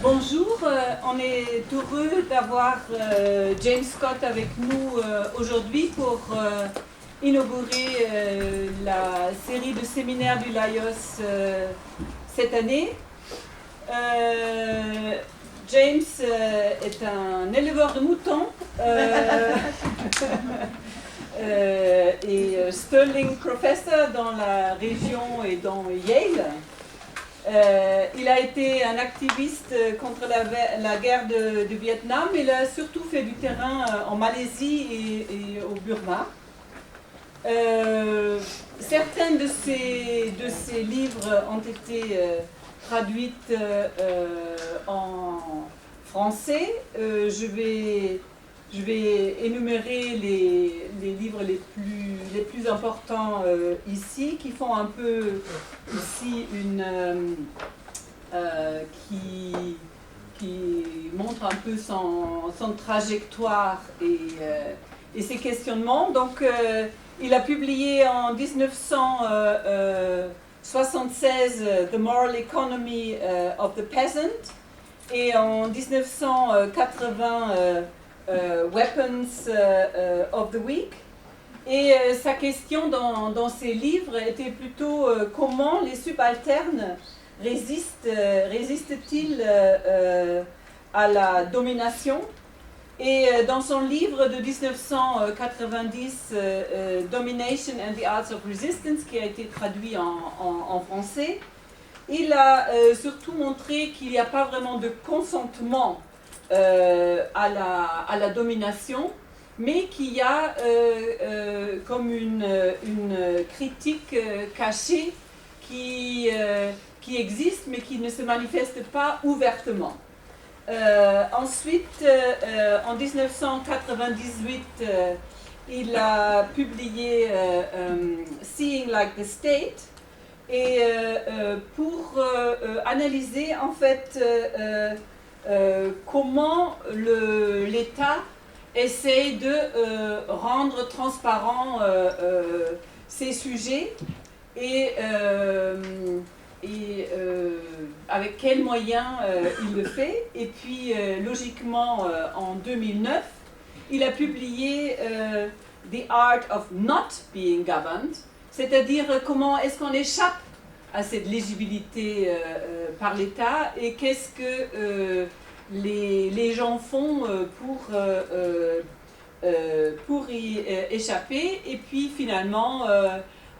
Bonjour, on est heureux d'avoir James Scott avec nous aujourd'hui pour inaugurer la série de séminaires du LAIOS cette année. James est un éleveur de moutons et Sterling Professor dans la région et dans Yale. Il a été un activiste contre la guerre du Vietnam. Il a surtout fait du terrain en Malaisie et au Burma. Certains de ces livres ont été traduits en français. Je vais énumérer les livres les plus importants ici, qui font un peu ici qui montre un peu son trajectoire et ses questionnements. Donc, il a publié en 1976 The Moral Economy of the Peasant et en 1980 Weapons of the Weak. Et sa question dans ses livres était plutôt comment les subalternes résistent-ils à la domination. Et dans son livre de 1990, Domination and the Arts of Resistance, qui a été traduit en français, il a surtout montré qu'il n'y a pas vraiment de consentement à la domination, mais qu'il y a comme une critique cachée qui existe, mais qui ne se manifeste pas ouvertement. Ensuite, en 1998, il a publié Seeing Like the State, et pour analyser en fait comment l'État essaie de rendre transparent ces sujets et avec quels moyens il le fait. Et puis, logiquement, en 2009, il a publié The Art of Not Being Governed, c'est-à-dire comment est-ce qu'on échappe à cette légibilité par l'État et qu'est-ce que les gens font pour y échapper. Et puis finalement,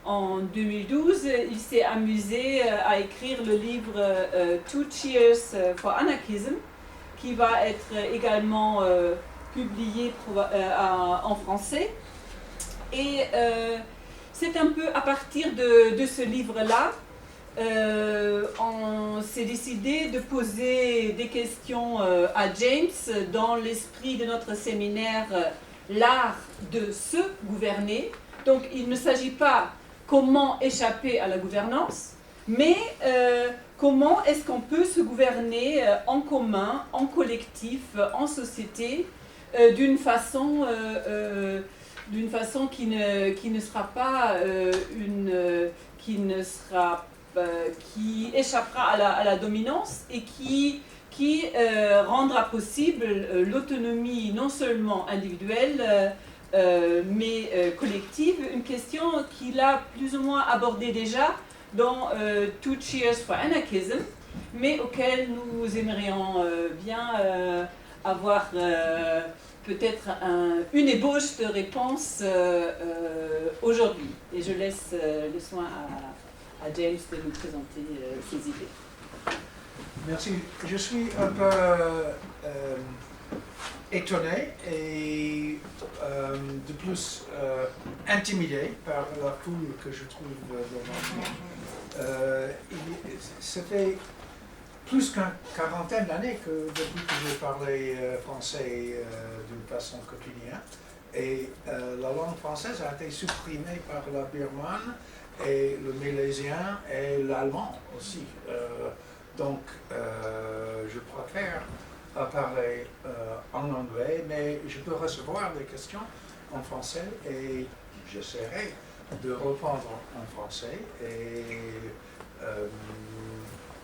en 2012, il s'est amusé à écrire le livre Two Cheers for Anarchism, qui va être également publié en français. Et c'est un peu à partir de ce livre-là, on s'est décidé de poser des questions à James dans l'esprit de notre séminaire l'art de se gouverner. Donc il ne s'agit pas comment échapper à la gouvernance, mais comment est-ce qu'on peut se gouverner en commun, en collectif, en société, d'une façon qui ne sera pas qui échappera à la dominance et qui rendra possible l'autonomie non seulement individuelle mais collective, une question qu'il a plus ou moins abordée déjà dans Two Cheers for Anarchism, mais auquel nous aimerions bien avoir peut-être une ébauche de réponse aujourd'hui. Et je laisse le soin à James de nous présenter ses idées. Merci. Je suis un peu étonné et de plus intimidé par la foule que je trouve devant moi. C'était plus qu'une quarantaine d'années depuis que j'ai parlé français d'une façon quotidienne. Et la langue française a été supprimée par la birmane et le malaisien et l'allemand aussi. Donc, je préfère parler en anglais, mais je peux recevoir des questions en français et j'essaierai de répondre en français. Et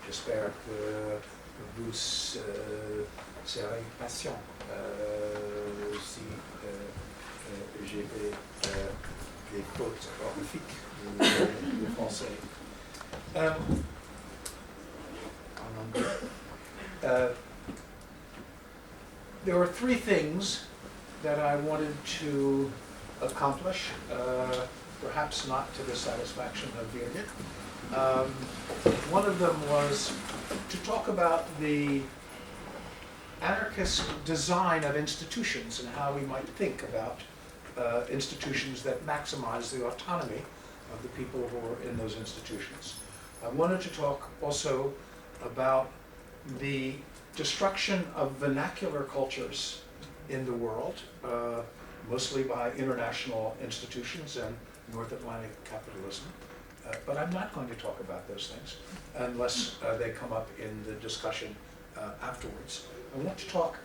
j'espère que vous serez patient si j'ai des fautes orthographiques du français. En anglais. There were three things that I wanted to accomplish, perhaps not to the satisfaction of Birgit. One of them was to talk about the anarchist design of institutions and how we might think about institutions that maximize the autonomy of the people who are in those institutions. I wanted to talk also about the destruction of vernacular cultures in the world, mostly by international institutions and North Atlantic capitalism. But I'm not going to talk about those things unless they come up in the discussion afterwards. I want to talk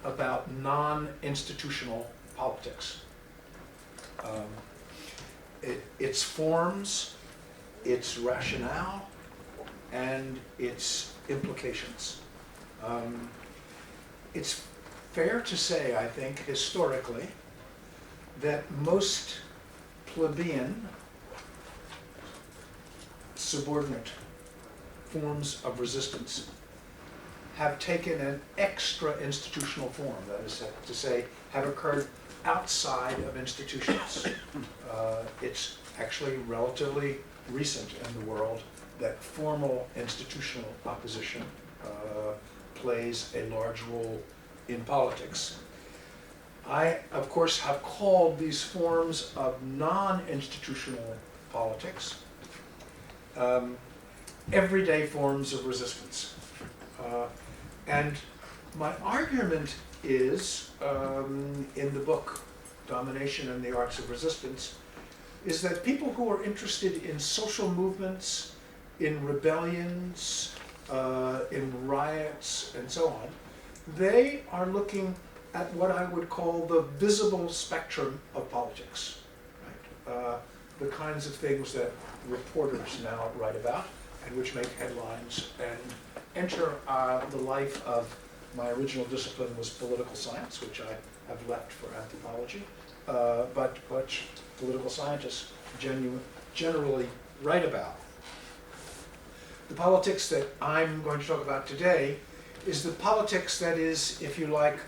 about non-institutional politics. Its forms, its rationale, and its implications. It's fair to say, I think, historically, that most plebeian, subordinate forms of resistance have taken an extra institutional form, that is to say, have occurred outside of institutions. It's actually relatively recent in the world that formal institutional opposition plays a large role in politics. I, of course, have called these forms of non-institutional politics everyday forms of resistance. And my argument is, in the book, Domination and the Arts of Resistance, is that people who are interested in social movements, in rebellions, in riots, and so on, they are looking at what I would call the visible spectrum of politics, right? The kinds of things that reporters now write about and which make headlines and enter the life of my original discipline was political science, which I have left for anthropology, but which political scientists generally write about. The politics that I'm going to talk about today is the politics that is, if you like,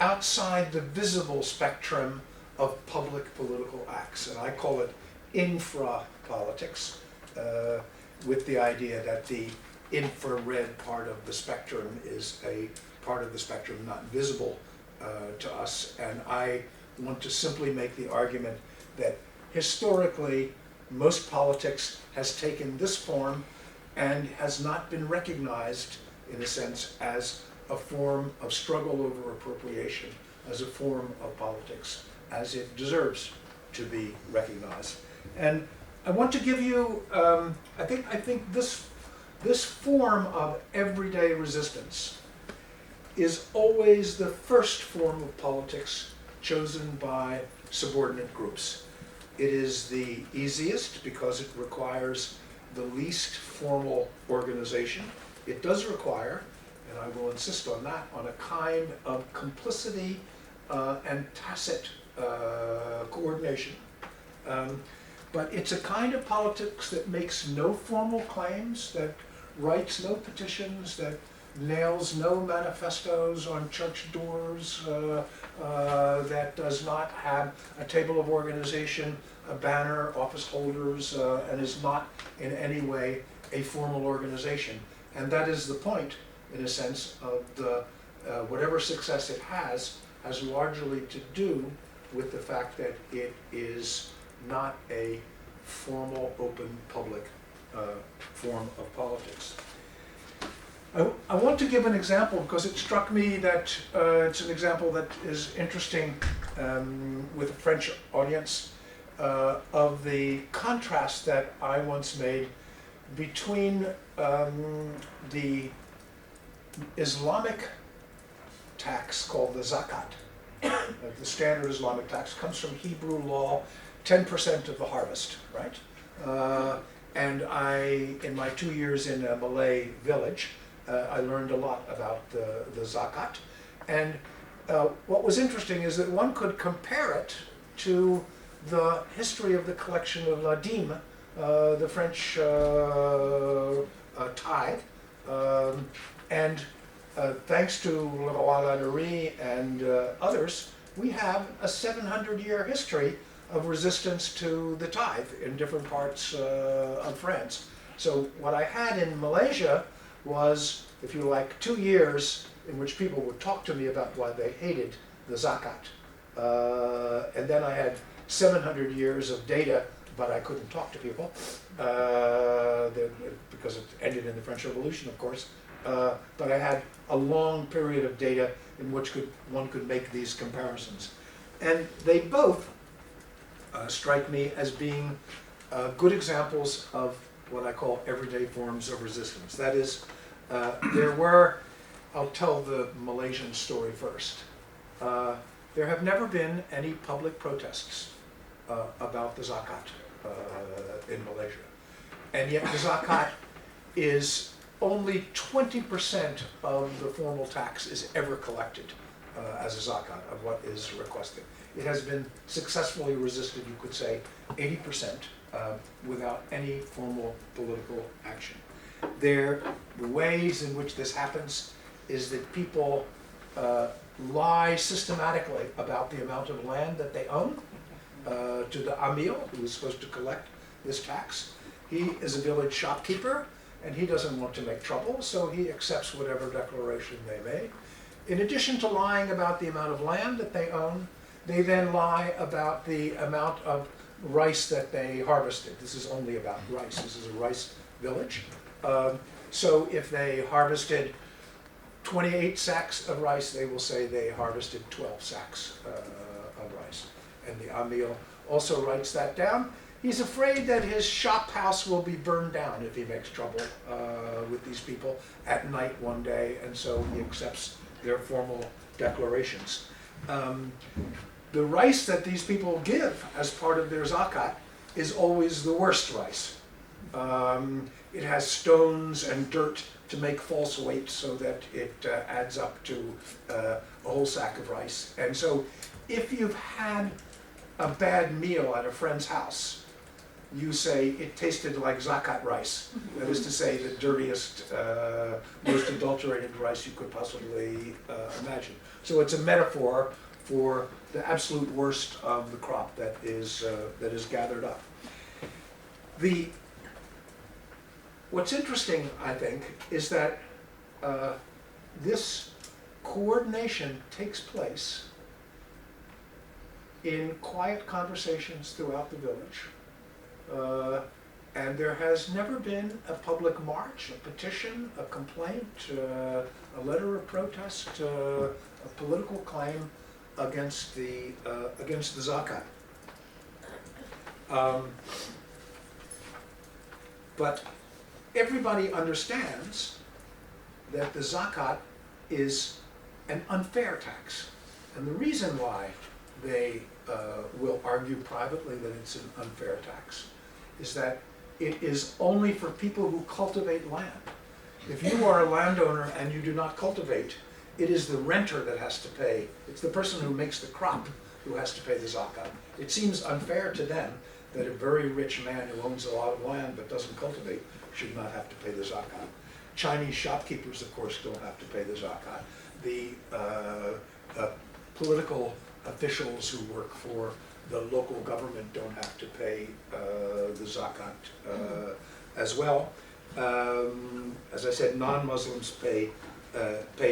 outside the visible spectrum of public political acts, and I call it infra-politics, with the idea that the infrared part of the spectrum is a part of the spectrum not visible to us, and I want to simply make the argument that historically most politics has taken this form and has not been recognized, in a sense, as a form of struggle over appropriation, as a form of politics, as it deserves to be recognized. And I want to give you, I think this form of everyday resistance is always the first form of politics chosen by subordinate groups. It is the easiest because it requires the least formal organization. It does require, and I will insist on that, on a kind of complicity and tacit coordination. But it's a kind of politics that makes no formal claims, that writes no petitions, that nails no manifestos on church doors, that does not have a table of organization, a banner, office holders, and is not in any way a formal organization. And that is the point, in a sense, of the whatever success it has largely to do with the fact that it is not a formal, open, public form of politics. I want to give an example because it struck me that it's an example that is interesting with a French audience of the contrast that I once made between the Islamic tax called the zakat. The standard Islamic tax comes from Hebrew law, 10% of the harvest, right? And I, in my 2 years in a Malay village, I learned a lot about the zakat. And what was interesting is that one could compare it to the history of the collection of la dîme, the French tithe. And thanks to Le Roi Lanerie and others, we have a 700-year history of resistance to the tithe in different parts of France. So what I had in Malaysia was, if you like, 2 years in which people would talk to me about why they hated the zakat. And then I had 700 years of data, but I couldn't talk to people because it ended in the French Revolution, of course. But I had a long period of data in which one could make these comparisons. And they both strike me as being good examples of what I call everyday forms of resistance. That is, there were, I'll tell the Malaysian story first. There have never been any public protests about the zakat in Malaysia. And yet the zakat is only 20% of the formal tax is ever collected as a zakat of what is requested. It has been successfully resisted, you could say, 80% without any formal political action. The ways in which this happens is that people lie systematically about the amount of land that they own to the amil, who is supposed to collect this tax. He is a village shopkeeper, and he doesn't want to make trouble, so he accepts whatever declaration they make. In addition to lying about the amount of land that they own, they then lie about the amount of rice that they harvested. This is only about rice. This is a rice village. So if they harvested 28 sacks of rice, they will say they harvested 12 sacks of rice. And the amil also writes that down. He's afraid that his shop house will be burned down if he makes trouble with these people at night one day, and so he accepts their formal declarations. The rice that these people give as part of their zakat is always the worst rice. It has stones and dirt to make false weight so that it adds up to a whole sack of rice. And so if you've had a bad meal at a friend's house, you say it tasted like zakat rice. That is to say, the dirtiest, most adulterated rice you could possibly imagine. So it's a metaphor for the absolute worst of the crop that is gathered up. What's interesting, I think, is that this coordination takes place in quiet conversations throughout the village. And there has never been a public march, a petition, a complaint, a letter of protest, a political claim against the zakat. But everybody understands that the zakat is an unfair tax. And the reason why they will argue privately that it's an unfair tax is that it is only for people who cultivate land. If you are a landowner and you do not cultivate, it is the renter that has to pay. It's the person who makes the crop who has to pay the zakat. It seems unfair to them that a very rich man who owns a lot of land but doesn't cultivate should not have to pay the zakat. Chinese shopkeepers, of course, don't have to pay the zakat. The political officials who work for the local government don't have to pay the zakat as well. As I said, non-Muslims pay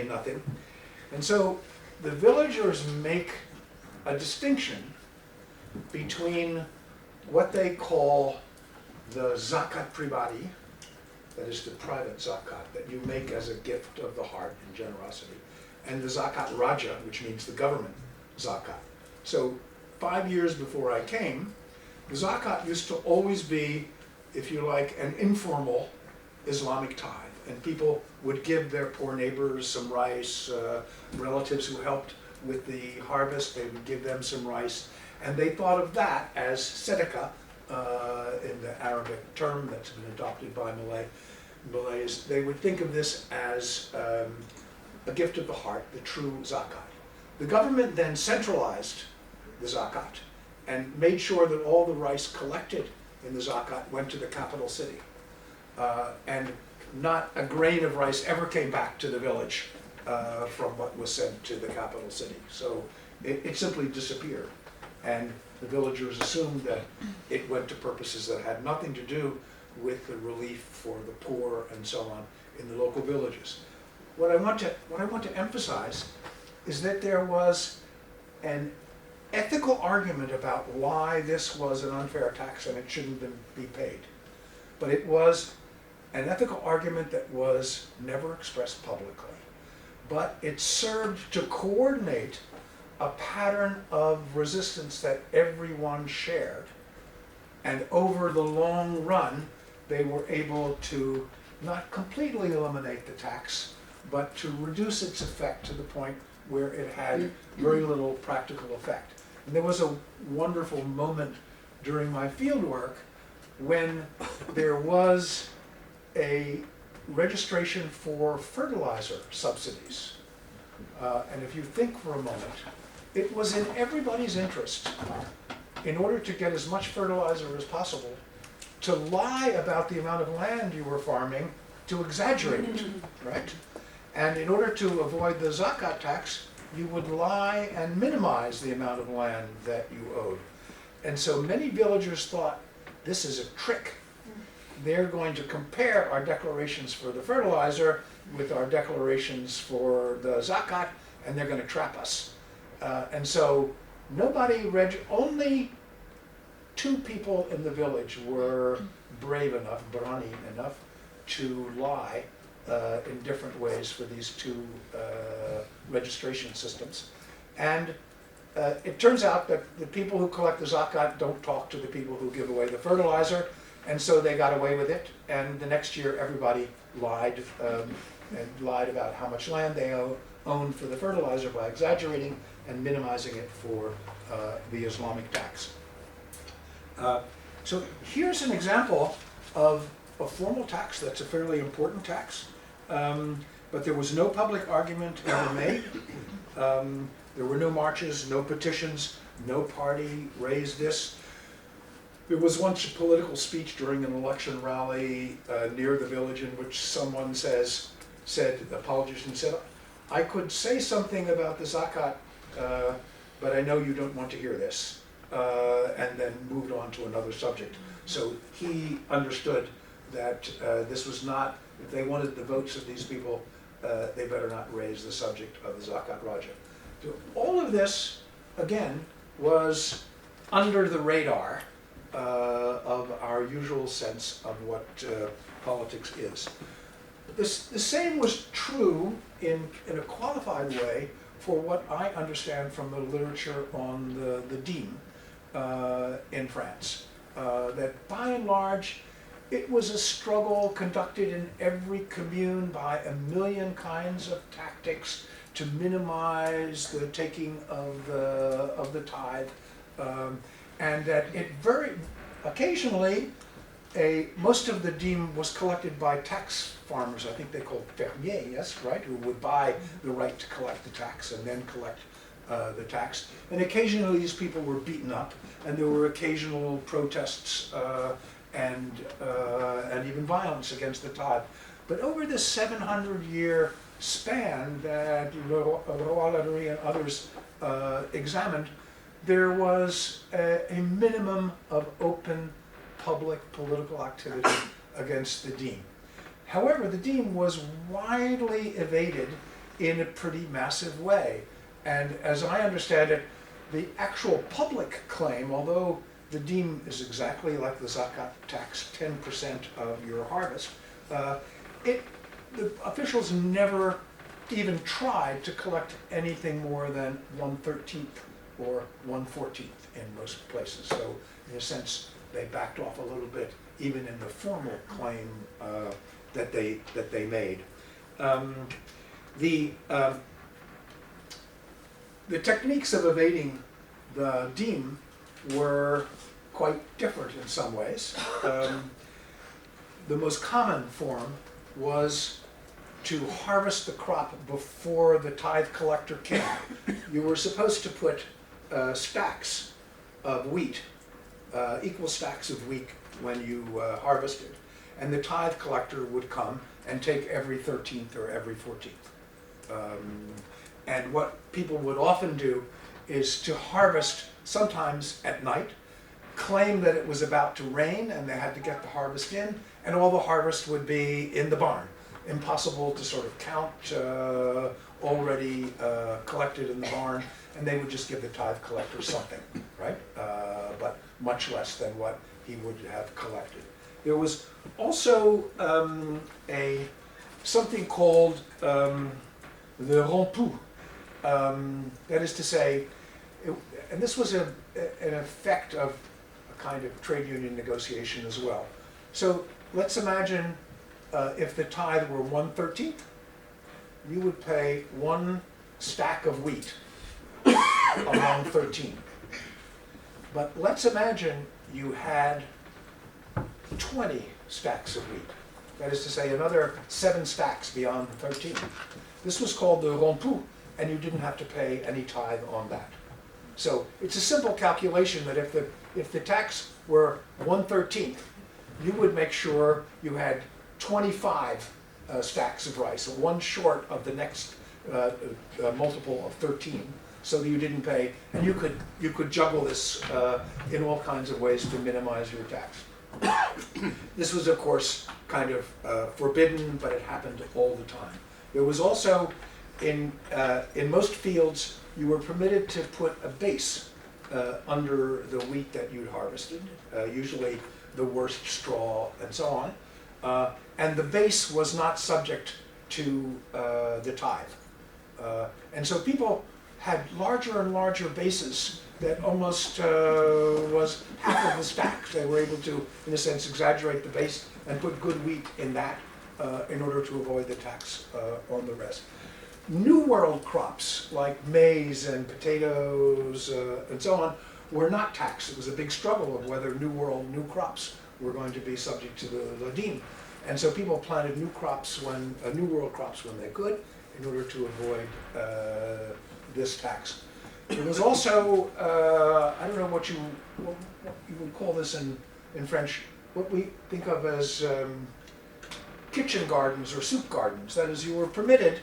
nothing. And so the villagers make a distinction between what they call the zakat pribadi, that is the private zakat that you make as a gift of the heart in generosity, and the zakat raja, which means the government zakat. So 5 years before I came, the zakat used to always be, if you like, an informal Islamic tithe. And people would give their poor neighbors some rice, relatives who helped with the harvest, they would give them some rice. And they thought of that as tzedakah, in the Arabic term that's been adopted by Malay. Malays, they would think of this as a gift of the heart, the true zakat. The government then centralized the zakat and made sure that all the rice collected in the zakat went to the capital city. And not a grain of rice ever came back to the village from what was sent to the capital city. So it simply disappeared. And the villagers assumed that it went to purposes that had nothing to do with the relief for the poor and so on in the local villages. What I want to emphasize is that there was an ethical argument about why this was an unfair tax and it shouldn't be paid. But it was an ethical argument that was never expressed publicly. But it served to coordinate a pattern of resistance that everyone shared. And over the long run, they were able to not completely eliminate the tax, but to reduce its effect to the point where it had very little practical effect. And there was a wonderful moment during my field work when there was a registration for fertilizer subsidies. And if you think for a moment, it was in everybody's interest, in order to get as much fertilizer as possible, to lie about the amount of land you were farming, to exaggerate it, right? And in order to avoid the zakat tax, you would lie and minimize the amount of land that you owed. And so many villagers thought, this is a trick. They're going to compare our declarations for the fertilizer with our declarations for the zakat, and they're going to trap us. And so only 2 people in the village were brave enough, brani enough, to lie in different ways for these 2 registration systems. And it turns out that the people who collect the zakat don't talk to the people who give away the fertilizer, and so they got away with it. And the next year, everybody lied and lied about how much land they owned for the fertilizer by exaggerating and minimizing it for the Islamic tax. So here's an example of a formal tax that's a fairly important tax, but there was no public argument ever made. There were no marches, no petitions, no party raised this. There was once a political speech during an election rally near the village in which someone the politician said, I could say something about the zakat, but I know you don't want to hear this, and then moved on to another subject. So he understood that this was not, if they wanted the votes of these people, they better not raise the subject of the zakat raja. So all of this, again, was under the radar of our usual sense of what politics is. The same was true in a qualified way for what I understand from the literature on the dîme in France. That by and large, it was a struggle conducted in every commune by a million kinds of tactics to minimize the taking of the tithe, and that it very occasionally most of the dîme was collected by tax farmers. I think they called fermiers, yes, right, who would buy the right to collect the tax and then collect the tax. And occasionally these people were beaten up, and there were occasional protests and even violence against the tithe. But over this 700-year span that Roy and others examined, there was a minimum of open public political activity against the dîme. However, the dîme was widely evaded in a pretty massive way. And as I understand it, the actual public claim, although the dîme is exactly like the zakat tax, 10% of your harvest, the officials never even tried to collect anything more than 1/13 or 1/14 in most places. So in a sense, they backed off a little bit, even in the formal claim that they made. The techniques of evading the dîme were quite different in some ways. The most common form was to harvest the crop before the tithe collector came. You were supposed to put stacks of wheat, equal stacks of wheat when you harvested. And the tithe collector would come and take every 13th or every 14th. And what people would often do is to harvest sometimes at night, claim that it was about to rain and they had to get the harvest in, and all the harvest would be in the barn. Impossible to sort of count already collected in the barn, and they would just give the tithe collector something, right? But much less than what he would have collected. There was also something called the rempoux. That is to say, and this was an effect of a kind of trade union negotiation as well. So let's imagine if the tithe were 1/13, you would pay 1 stack of wheat along 13. But let's imagine you had 20 stacks of wheat. That is to say, another 7 stacks beyond the 13. This was called the rempoux, and you didn't have to pay any tithe on that. So it's a simple calculation that if the tax were 1/13, you would make sure you had 25 stacks of rice, so 1 short of the next multiple of 13, so that you didn't pay, and you could juggle this in all kinds of ways to minimize your tax. This was, of course, kind of forbidden, but it happened all the time. There was also, in most fields, you were permitted to put a base under the wheat that you'd harvested, usually the worst straw and so on. And the base was not subject to the tithe. And so people had larger and larger bases that almost was half of the stack. They were able to, in a sense, exaggerate the base and put good wheat in that in order to avoid the tax on the rest. New World crops like maize and potatoes and so on were not taxed. It was a big struggle of whether New World new crops were going to be subject to the dîme. And so people planted new World crops when they could in order to avoid this tax. There was also, I don't know what you would call this in French, what we think of as kitchen gardens or soup gardens. That is, you were permitted,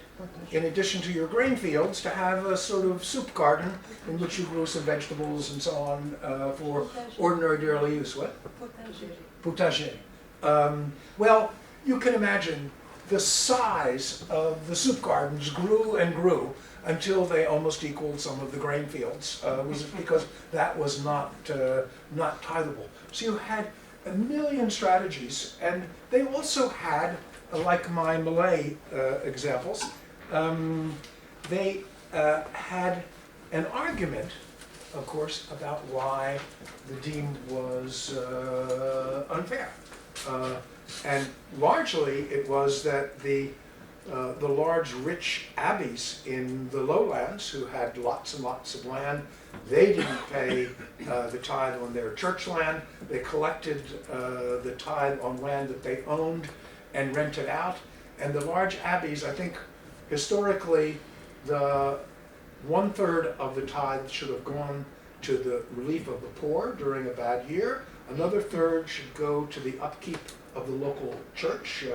in addition to your grain fields, to have a sort of soup garden in which you grew some vegetables and so on for ordinary daily use. What? Potager. Well, you can imagine the size of the soup gardens grew and grew until they almost equaled some of the grain fields, because that was not tithable. So you had a million strategies, and they also had, like my Malay examples, they had an argument, of course, about why the dîme was unfair. And largely it was that the large rich abbeys in the lowlands who had lots and lots of land, they didn't pay the tithe on their church land. They collected the tithe on land that they owned and rented out. And the large abbeys, I think historically, the 1/3 of the tithe should have gone to the relief of the poor during a bad year. Another 1/3 should go to the upkeep of the local church,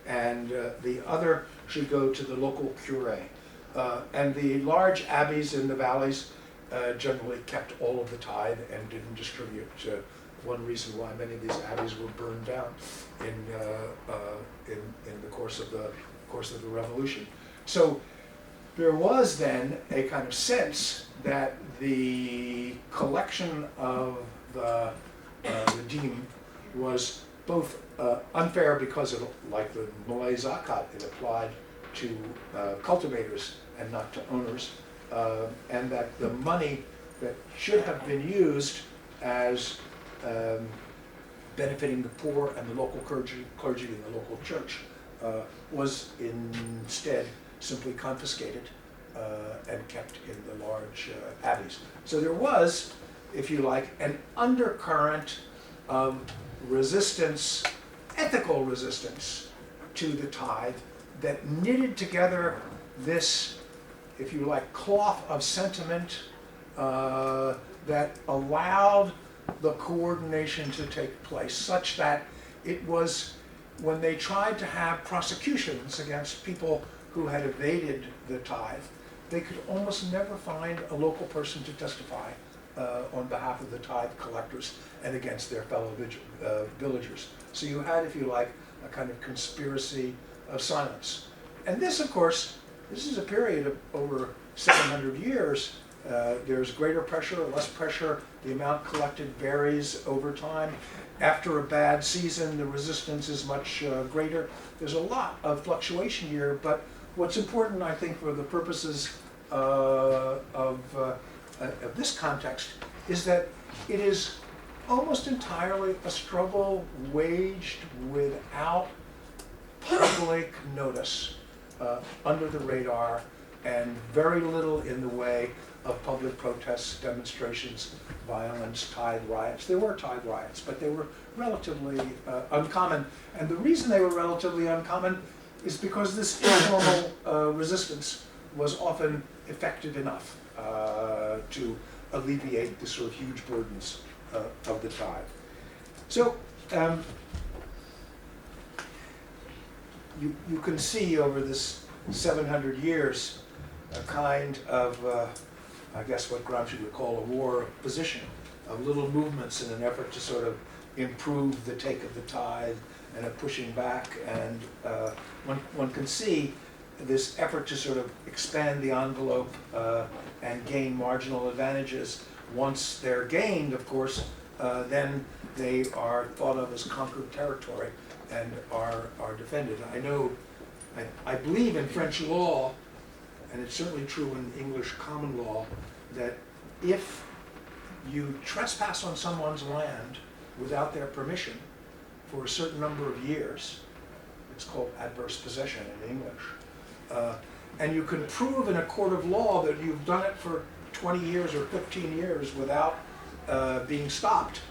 and the other should go to the local curé. And the large abbeys in the valleys generally kept all of the tithe and didn't distribute. One reason why many of these abbeys were burned down in the course of the Revolution. So there was then a kind of sense that the collection of the dîme was both unfair because, like the Malay zakat, it applied to cultivators and not to owners, and that the money that should have been used as benefiting the poor and the local clergy and the local church was instead simply confiscated and kept in the large abbeys. So there was, if you like, an undercurrent of resistance, ethical resistance, to the tithe that knitted together this, if you like, cloth of sentiment that allowed the coordination to take place, such that it was, when they tried to have prosecutions against people who had evaded the tithe, they could almost never find a local person to testify on behalf of the tithe collectors and against their fellow villagers. So you had, if you like, a kind of conspiracy of silence. And this, of course, this is a period of over 700 years. There's greater pressure, less pressure. The amount collected varies over time. After a bad season, the resistance is much greater. There's a lot of fluctuation here, but what's important, I think, for the purposes of this context is that it is almost entirely a struggle waged without public notice, under the radar, and very little in the way of public protests, demonstrations, violence, tithe riots. There were tithe riots, but they were relatively uncommon. And the reason they were relatively uncommon is because this informal resistance was often effective enough to alleviate the sort of huge burdens of the tithe. So you can see over this 700 years a kind of, I guess what Gramsci would call a war of position, of little movements in an effort to sort of improve the take of the tithe and a pushing back. And one can see this effort to sort of expand the envelope and gain marginal advantages. Once they're gained, of course, then they are thought of as conquered territory and are defended. I believe in French law, and it's certainly true in English common law, that if you trespass on someone's land without their permission for a certain number of years, it's called adverse possession in English, and you can prove in a court of law that you've done it for 20 years or 15 years without being stopped,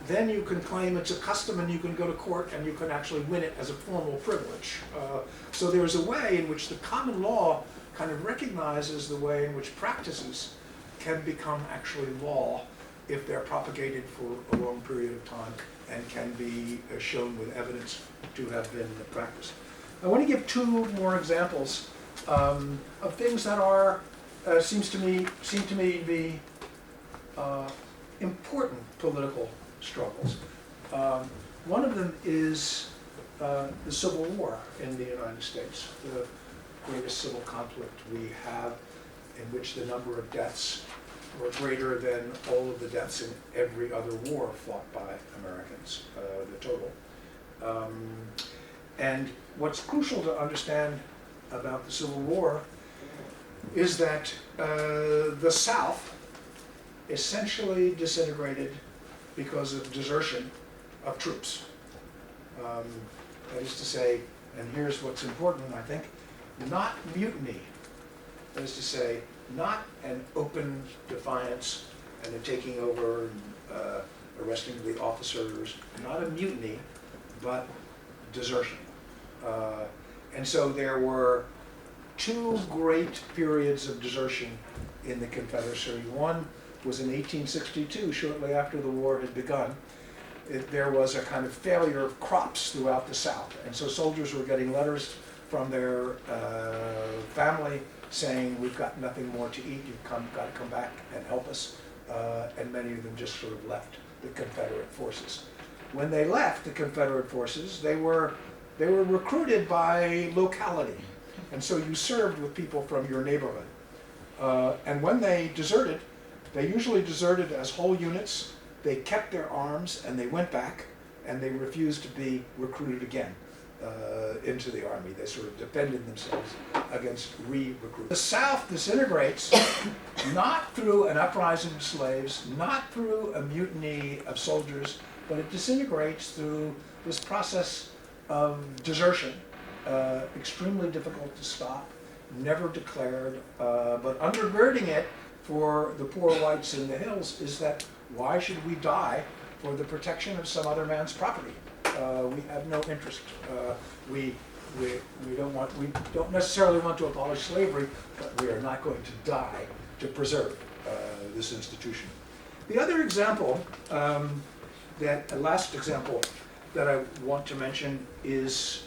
then you can claim it's a custom and you can go to court and you can actually win it as a formal privilege. So there's a way in which the common law kind of recognizes the way in which practices can become actually law if they're propagated for a long period of time and can be shown with evidence to have been practiced. I want to give two more examples of things that are, seem to me to be important political struggles. One of them is the Civil War in the United States, the greatest civil conflict we have, in which the number of deaths were greater than all of the deaths in every other war fought by Americans, the total. And what's crucial to understand about the Civil War is that the South essentially disintegrated because of desertion of troops. That is to say, and here's what's important, I think, not mutiny. That is to say, not an open defiance and a taking over and arresting the officers, not a mutiny, but desertion. And so there were two great periods of desertion in the Confederacy. One was in 1862, shortly after the war had begun. There was a kind of failure of crops throughout the South, and so soldiers were getting letters from their family saying, we've got nothing more to eat, you've got to come back and help us, and many of them just sort of left the Confederate forces. When they left the Confederate forces, they were recruited by locality, and so you served with people from your neighborhood. And when they deserted, they usually deserted as whole units. They kept their arms and they went back, and they refused to be recruited again into the army. They sort of defended themselves against re-recruitment. The South disintegrates not through an uprising of slaves, not through a mutiny of soldiers, but it disintegrates through this process of desertion, extremely difficult to stop, never declared, but undergirding it for the poor whites in the hills is that why should we die for the protection of some other man's property? We have no interest. We we don't necessarily want to abolish slavery, but we are not going to die to preserve this institution. The other example, last example that I want to mention is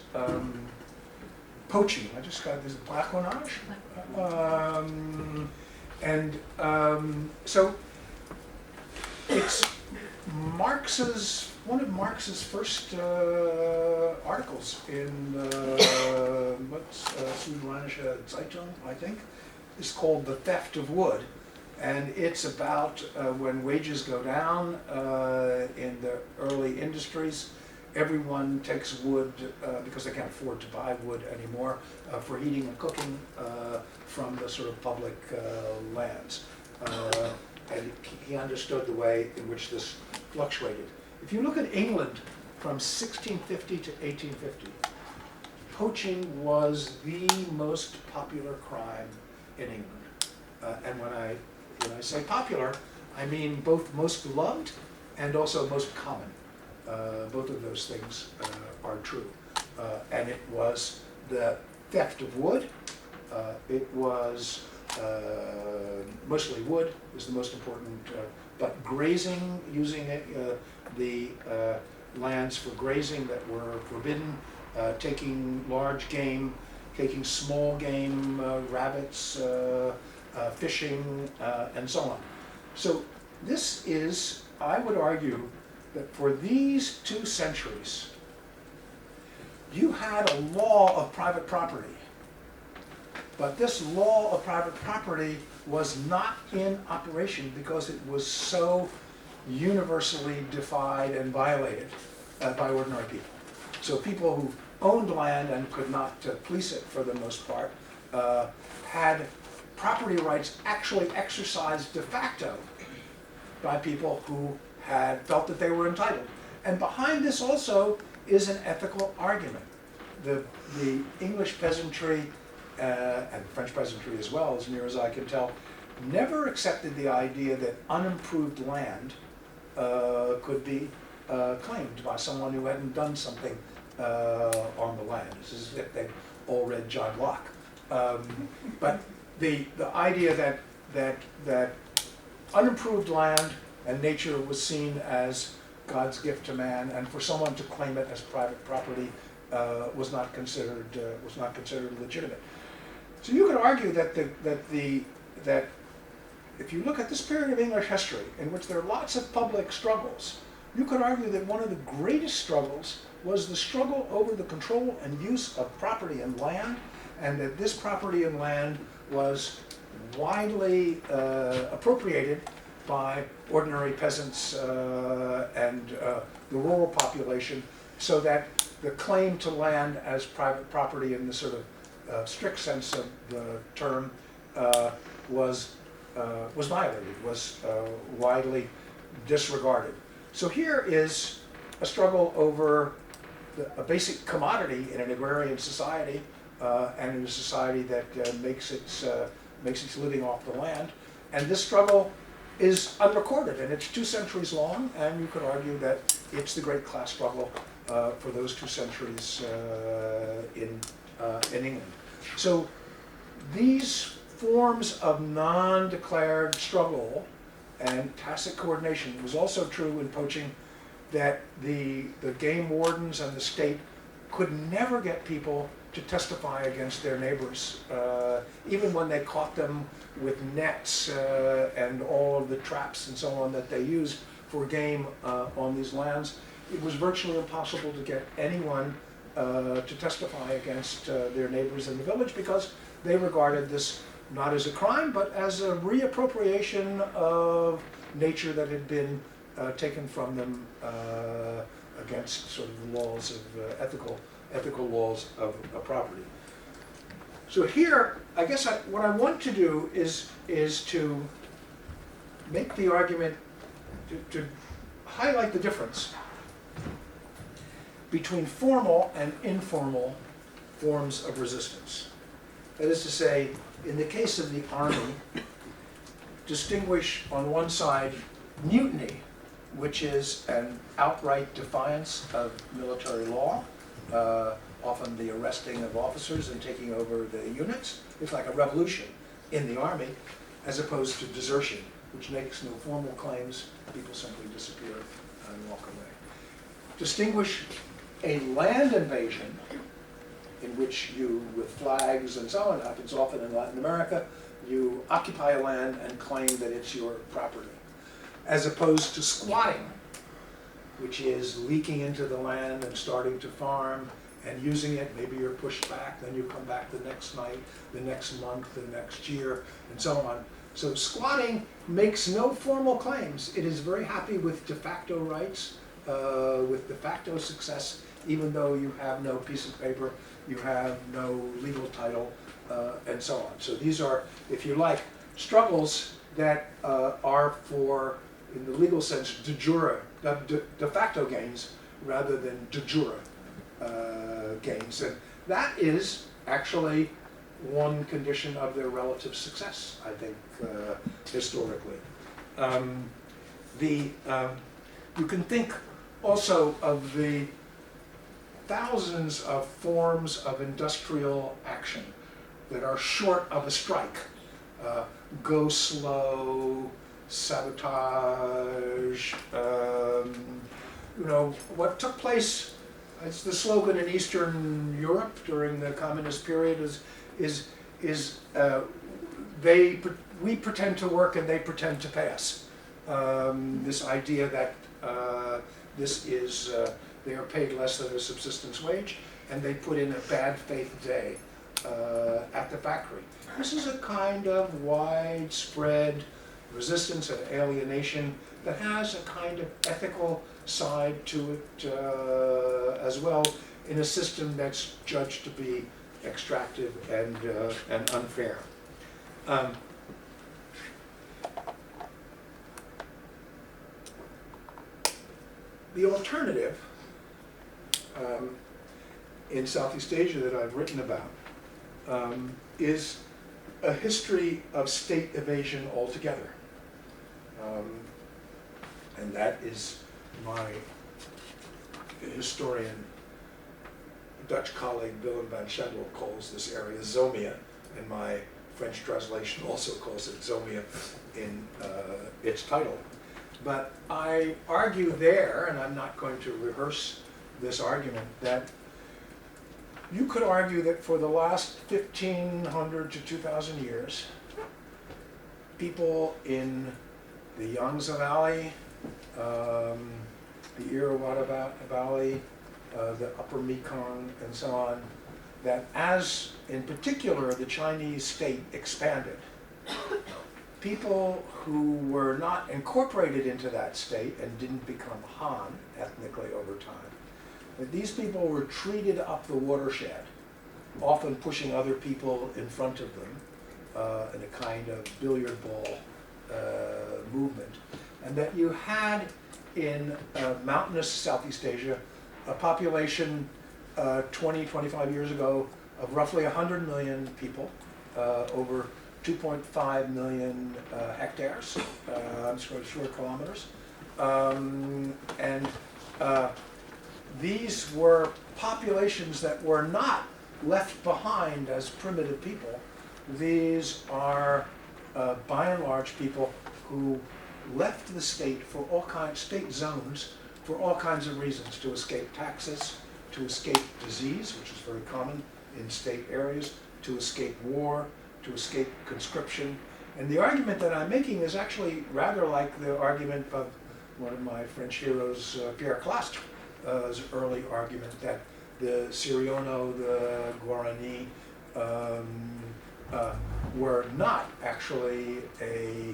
poaching. I just got this braconnage. So it's one of Marx's first articles in Süddeutsche Zeitung, I think. It's called The Theft of Wood. And it's about when wages go down in the early industries. Everyone takes wood because they can't afford to buy wood anymore for heating and cooking from the sort of public lands. And he understood the way in which this fluctuated. If you look at England from 1650 to 1850, poaching was the most popular crime in England. And when I say popular, I mean both most beloved and also most common. Both of those things are true. And it was the theft of wood. It was mostly wood was the most important, but grazing, using the lands for grazing that were forbidden, taking large game, taking small game, rabbits, fishing, and so on. So this is, I would argue, that for these 2 centuries, you had a law of private property. But this law of private property was not in operation because it was so universally defied and violated by ordinary people. So people who owned land and could not police it for the most part had property rights actually exercised de facto by people who had felt that they were entitled. And behind this also is an ethical argument. The English peasantry and French peasantry as well, as near as I can tell, never accepted the idea that unimproved land could be claimed by someone who hadn't done something on the land. This is if they all read John Locke. But the idea that unimproved land and nature was seen as God's gift to man, and for someone to claim it as private property was not considered legitimate. So you could argue that if you look at this period of English history, in which there are lots of public struggles, you could argue that one of the greatest struggles was the struggle over the control and use of property and land, and that this property and land was widely appropriated by ordinary peasants and the rural population, so that the claim to land as private property in the sort of strict sense of the term was violated, was widely disregarded. So here is a struggle over a basic commodity in an agrarian society and in a society that makes its living off the land. And this struggle is unrecorded, and it's 2 centuries long, and you could argue that it's the great class struggle for those 2 centuries in England. So these forms of non-declared struggle and tacit coordination, it was also true in poaching that the game wardens and the state could never get people to testify against their neighbors, even when they caught them with nets and all of the traps and so on that they used for game on these lands. It was virtually impossible to get anyone to testify against their neighbors in the village, because they regarded this not as a crime, but as a reappropriation of nature that had been taken from them against sort of the laws of ethical laws of property. So here, I guess what I want to do is to make the argument, to highlight the difference between formal and informal forms of resistance. That is to say, in the case of the army, distinguish on one side mutiny, which is an outright defiance of military law, often the arresting of officers and taking over the units. It's like a revolution in the army, as opposed to desertion, which makes no formal claims. People simply disappear and walk away. Distinguish a land invasion, in which you, with flags and so on, happens often in Latin America, you occupy a land and claim that it's your property, as opposed to squatting, which is leaking into the land and starting to farm and using it. Maybe you're pushed back, then you come back the next night, the next month, the next year, and so on. So squatting makes no formal claims. It is very happy with de facto rights, with de facto success, even though you have no piece of paper, you have no legal title, and so on. So these are, if you like, struggles that are for, in the legal sense, de jure, de facto gains rather than de jure gains. And that is actually one condition of their relative success, I think, historically. You can think also of the thousands of forms of industrial action that are short of a strike. Go slow, sabotage, you know, what took place, it's the slogan in Eastern Europe during the communist period we pretend to work and they pretend to pay us. This idea that they are paid less than a subsistence wage, and they put in a bad faith day at the factory. This is a kind of widespread resistance and alienation that has a kind of ethical side to it as well, in a system that's judged to be extractive and unfair. The alternative in Southeast Asia that I've written about is a history of state evasion altogether. And that is my historian, Dutch colleague Willem van Schendel calls this area Zomia, and my French translation also calls it Zomia in its title. But I argue there, and I'm not going to rehearse this argument, that you could argue that for the last 1,500 to 2,000 years, people in the Yangtze Valley, the Irrawaddy Valley, the Upper Mekong, and so on, that as, in particular, the Chinese state expanded, people who were not incorporated into that state and didn't become Han ethnically over time, that these people were treated up the watershed, often pushing other people in front of them in a kind of billiard ball movement. And that you had in mountainous Southeast Asia a population 20, 25 years ago of roughly 100 million people, over 2.5 million hectares, square kilometers. These were populations that were not left behind as primitive people. These are, by and large, people who left the state for all kinds, state zones, for all kinds of reasons, to escape taxes, to escape disease, which is very common in state areas, to escape war, to escape conscription. And the argument that I'm making is actually rather like the argument of one of my French heroes, Pierre Clastres' early argument that the Siriono, the Guarani, were not actually a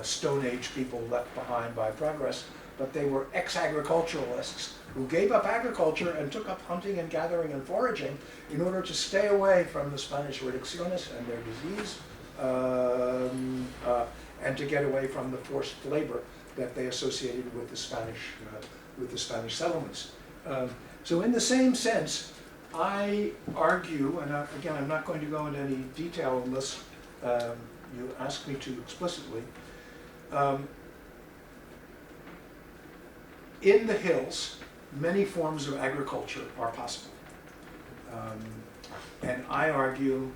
Stone Age people left behind by progress, but they were ex-agriculturalists who gave up agriculture and took up hunting and gathering and foraging in order to stay away from the Spanish reducciones and their disease, and to get away from the forced labor that they associated with the Spanish settlements. So in the same sense, I argue, and again, I'm not going to go into any detail unless you ask me to explicitly, in the hills, many forms of agriculture are possible. And I argue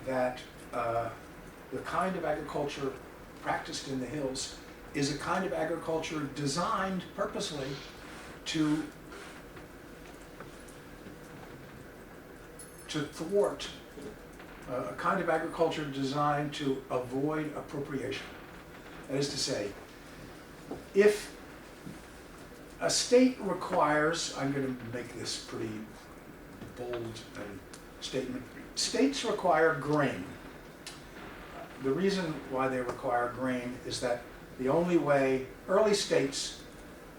that the kind of agriculture practiced in the hills is a kind of agriculture designed purposely to thwart, a kind of agriculture designed to avoid appropriation. That is to say, if a state requires, I'm going to make this pretty bold statement, states require grain. The reason why they require grain is that the only way, early states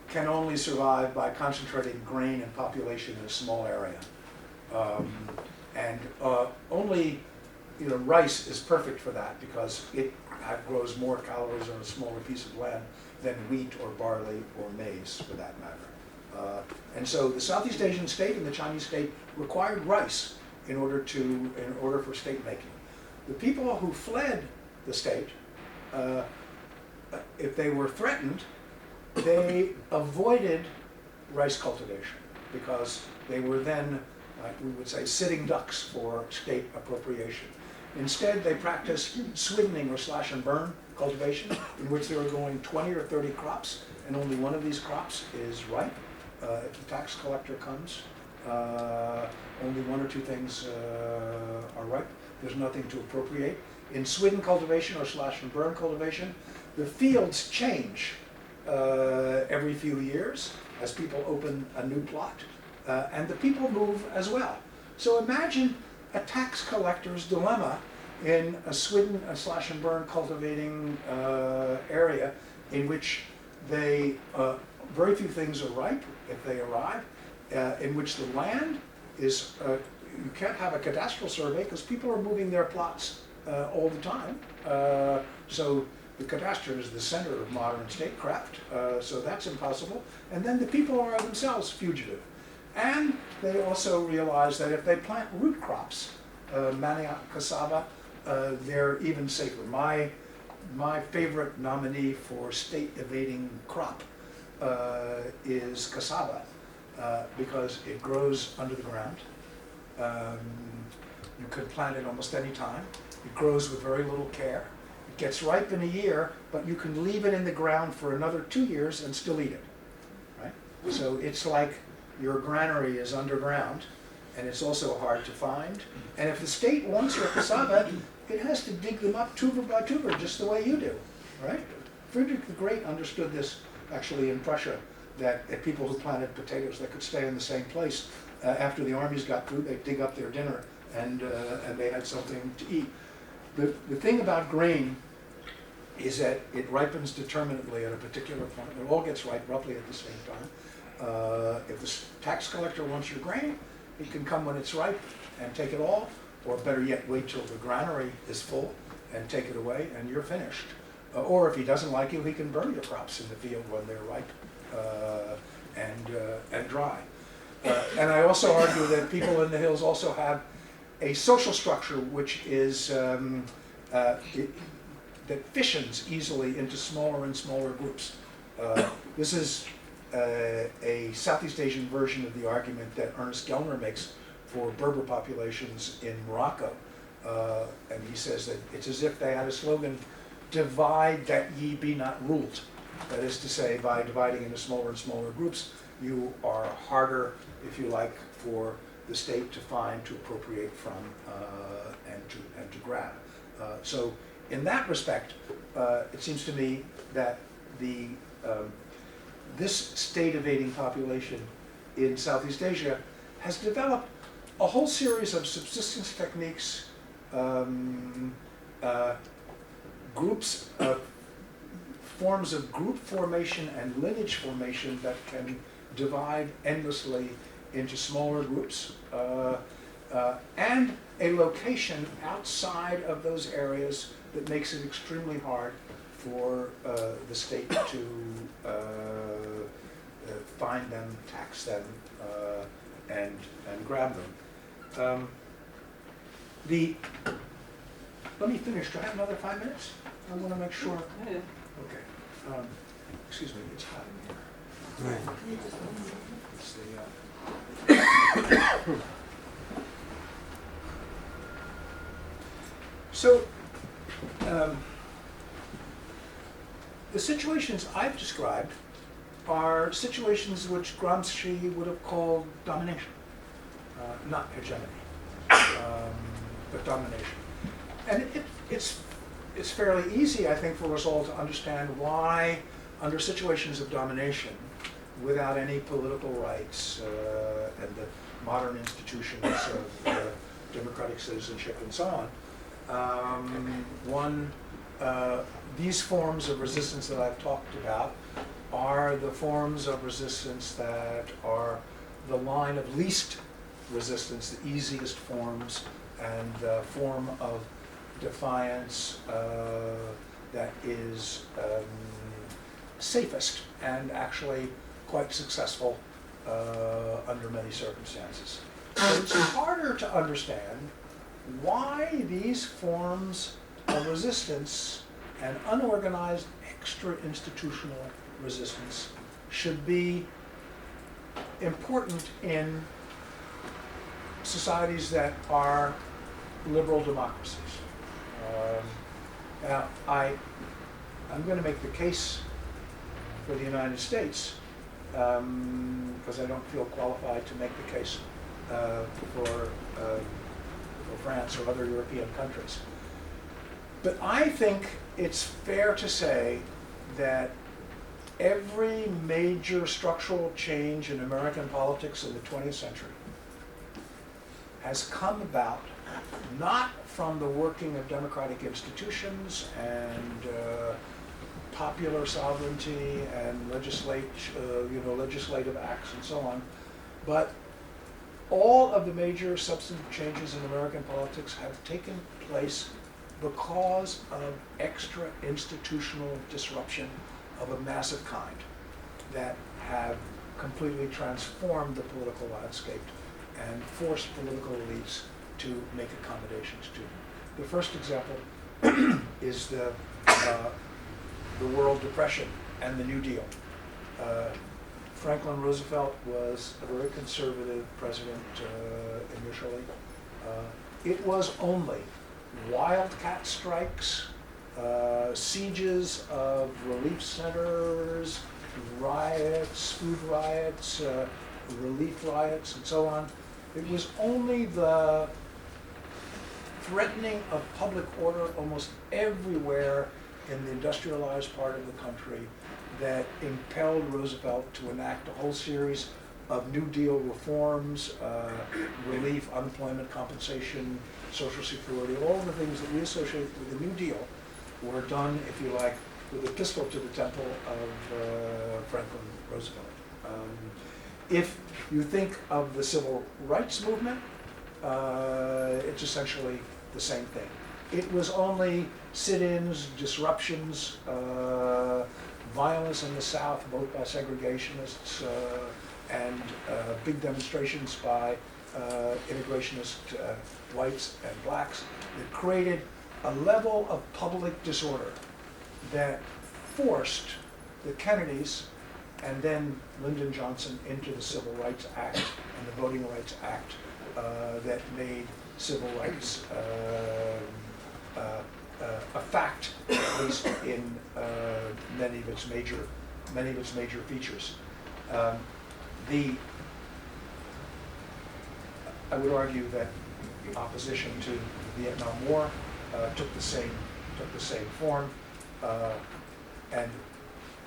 can only survive by concentrating grain and population in a small area. Only, rice is perfect for that because it grows more calories on a smaller piece of land than wheat or barley or maize, for that matter. And so the Southeast Asian state and the Chinese state required rice in order for state making. The people who fled the state, if they were threatened, they avoided rice cultivation because they were then, like we would say, sitting ducks for state appropriation. Instead, they practiced swiddening or slash and burn cultivation, in which they were growing 20 or 30 crops, and only one of these crops is ripe. If the tax collector comes, only one or two things are ripe. There's nothing to appropriate. In swidden cultivation or slash and burn cultivation, the fields change every few years as people open a new plot, and the people move as well. So imagine a tax collector's dilemma in a swidden, a slash and burn cultivating area in which they, very few things are ripe if they arrive, in which the land is, you can't have a cadastral survey because people are moving their plots all the time. So the cadastre is the center of modern statecraft, so that's impossible. And then the people are themselves fugitive. And they also realize that if they plant root crops, manioc, cassava, they're even safer. My favorite nominee for state evading crop is cassava, because it grows under the ground. You can plant it almost any time. It grows with very little care. It gets ripe in a year, but you can leave it in the ground for another 2 years and still eat it, right? So it's like your granary is underground, and it's also hard to find. And if the state wants your cassava, it has to dig them up tuber by tuber, just the way you do, right? Frederick the Great understood this actually in Prussia, that if people who planted potatoes, they could stay in the same place. After the armies got through, they'd dig up their dinner, and they had something to eat. The thing about grain is that it ripens determinately at a particular point. It all gets ripe roughly at the same time. If the tax collector wants your grain, he can come when it's ripe and take it all, or better yet, wait till the granary is full and take it away, and you're finished. Or if he doesn't like you, he can burn your crops in the field when they're ripe and dry. And I also argue that people in the hills also have a social structure which is that fissions easily into smaller and smaller groups. This is a Southeast Asian version of the argument that Ernest Gellner makes for Berber populations in Morocco. And he says that it's as if they had a slogan, divide that ye be not ruled. That is to say, by dividing into smaller and smaller groups, you are harder, if you like, for the state to find, to appropriate from, and to grab. So in that respect, it seems to me that this state evading population in Southeast Asia has developed a whole series of subsistence techniques, groups of forms of group formation and lineage formation that can divide endlessly into smaller groups, and a location outside of those areas that makes it extremely hard for the state to find them, tax them, and grab them. Let me finish. Do I have another 5 minutes? I want to make sure. Okay. Excuse me, it's hot in here. Right. It's So, the situations I've described are situations which Gramsci would have called domination, not hegemony, but domination. And it's fairly easy, I think, for us all to understand why, under situations of domination, without any political rights and the modern institutions of democratic citizenship and so on, these forms of resistance that I've talked about are the forms of resistance that are the line of least resistance, the easiest forms, and the form of defiance that is safest and actually quite successful under many circumstances. So it's harder to understand why these forms of resistance and unorganized extra-institutional resistance should be important in societies that are liberal democracies. Now, I'm going to make the case for the United States because I don't feel qualified to make the case for France or other European countries. But I think it's fair to say that every major structural change in American politics in the 20th century has come about not from the working of democratic institutions and popular sovereignty and legislative acts and so on, but all of the major substantive changes in American politics have taken place because of extra-institutional disruption of a massive kind that have completely transformed the political landscape and forced political elites to make accommodations to them. The first example is the World Depression and the New Deal. Franklin Roosevelt was a very conservative president initially. It was only wildcat strikes, sieges of relief centers, riots, food riots, relief riots, and so on. It was only the threatening of public order almost everywhere in the industrialized part of the country that impelled Roosevelt to enact a whole series of New Deal reforms, relief, unemployment compensation, Social Security, all the things that we associate with the New Deal were done, if you like, with a pistol to the temple of Franklin Roosevelt. If you think of the civil rights movement, it's essentially the same thing. It was only sit-ins, disruptions, violence in the South, both by segregationists and big demonstrations by integrationist whites and blacks that created a level of public disorder that forced the Kennedys and then Lyndon Johnson into the Civil Rights Act and the Voting Rights Act that made civil rights a fact, at least in many of its major features. I would argue that the opposition to the Vietnam War took the same form. And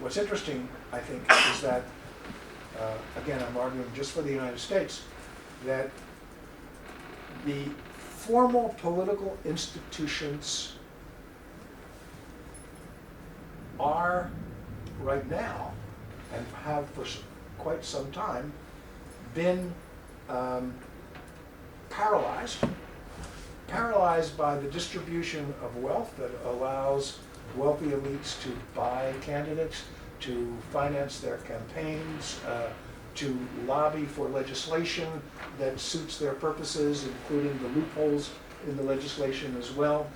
what's interesting, I think, is that again, I'm arguing just for the United States, that the formal political institutions are right now, and have for quite some time, been paralyzed by the distribution of wealth that allows wealthy elites to buy candidates, to finance their campaigns, to lobby for legislation that suits their purposes, including the loopholes in the legislation as well.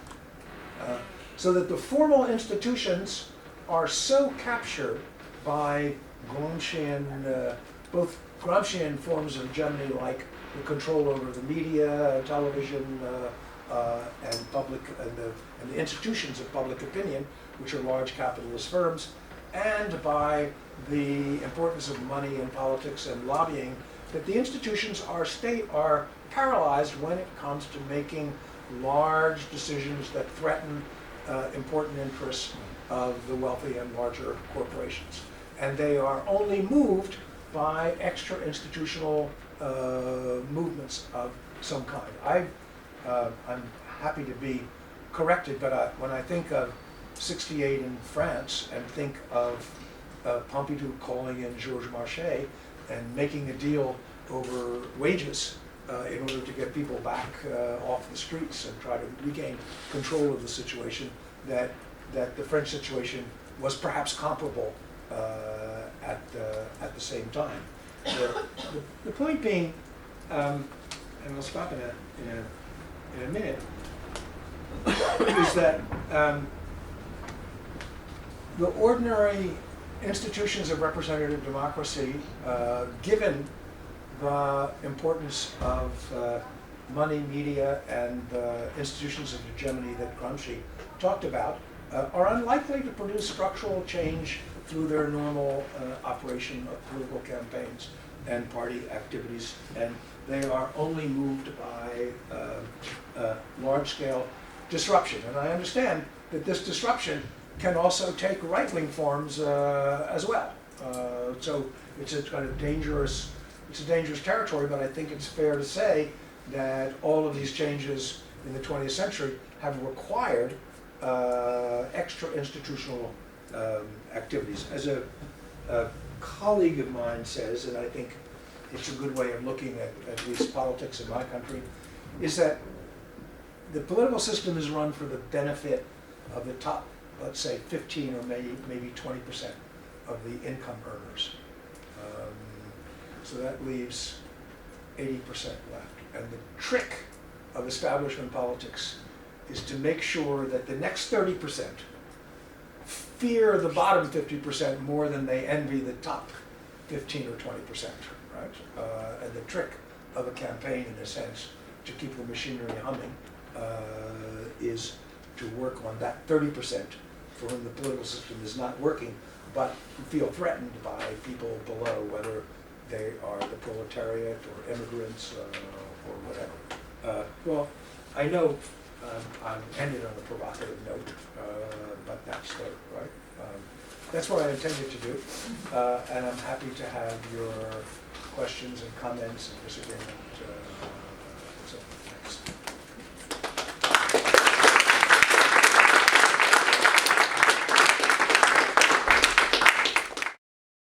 So that the formal institutions are so captured by Gramscian, both Gramscian forms of hegemony like the control over the media, television, and the institutions of public opinion, which are large capitalist firms, and by the importance of money in politics and lobbying, that the institutions are paralyzed when it comes to making large decisions that threaten important interests of the wealthy and larger corporations. And they are only moved by extra institutional movements of some kind. I'm happy to be corrected, but when I think of '68 in France and think of Pompidou calling in Georges Marchais and making a deal over wages in order to get people back off the streets and try to regain control of the situation, that the French situation was perhaps comparable at the same time. The point being, and I'll stop in a minute, is that the ordinary institutions of representative democracy, given the importance of money, media, and institutions of hegemony that Gramsci talked about, are unlikely to produce structural change through their normal operation of political campaigns and party activities, and they are only moved by large-scale disruption. And I understand that this disruption can also take right-wing forms as well. So it's a kind of dangerous territory, but I think it's fair to say that all of these changes in the 20th century have required extra institutional activities. As a colleague of mine says, and I think it's a good way of looking at least politics in my country, is that the political system is run for the benefit of the top, let's say, 15 or maybe 20% of the income earners. So that leaves 80% left. And the trick of establishment politics is to make sure that the next 30% fear the bottom 50% more than they envy the top 15 or 20%, right? And the trick of a campaign, in a sense, to keep the machinery humming, is to work on that 30% for whom the political system is not working, but who feel threatened by people below, whether they are the proletariat or immigrants or whatever. Well, I know I'm ended on a provocative note, but that's right. That's what I intended to do, and I'm happy to have your questions and comments and disagreement